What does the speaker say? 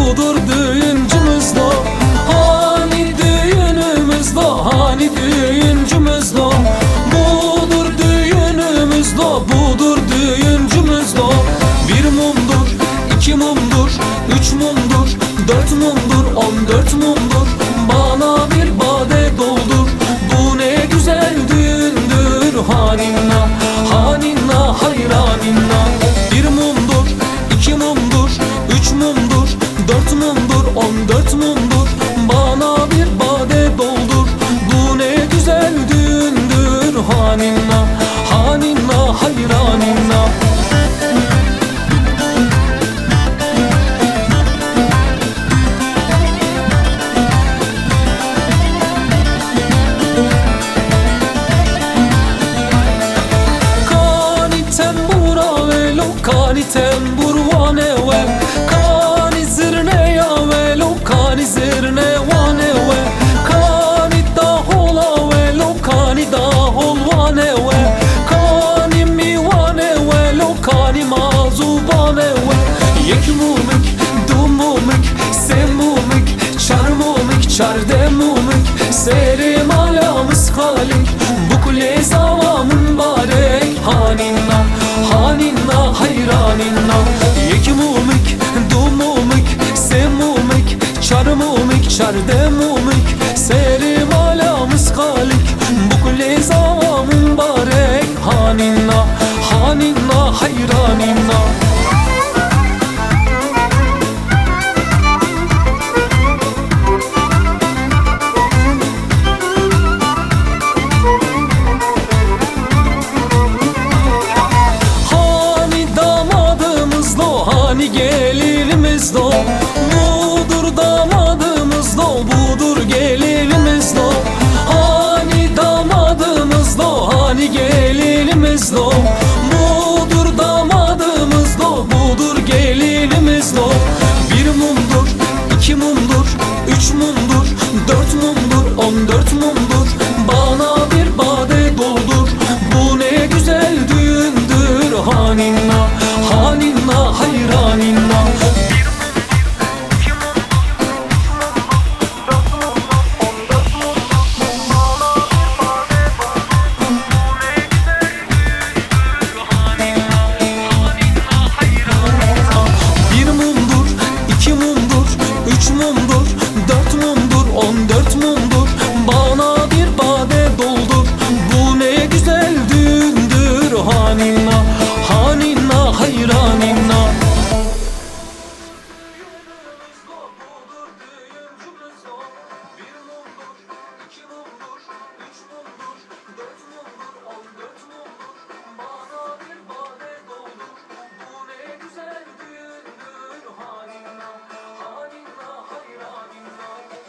budur düğüncümüz lo. Hani düğünümüz lo, hani düğüncümüz lo. Budur düğünümüz lo, budur düğüncümüz lo. Bir mumdur, iki mumdur, üç mumdur, dört mumdur, 14 mumdur. Bana bir bade doldur, bu ne güzel düğündür. Haninna, haninna, hayraninna. Bir mumdur, iki mumdur, üç mumdur, dört mumdur, 14 mumdur. Bana bir bade doldur, bu ne güzel düğündür. Haninna, haninna, hayraninna. Kani tembur wane we, kani zirne ya we lo, kani zirne wane we, kani dahola we lo, kani dahol wane we, kani mi wane we lo, kani mazubane we. Yek mumik, du mumik, se mumik, çar mumik, çar de mumik, serim alamız halik, bu kule zavamın barek. Haninna, haninna, hayraninna. Yek mumik, du mumik, se mumik, çar mumik, çar de mumik.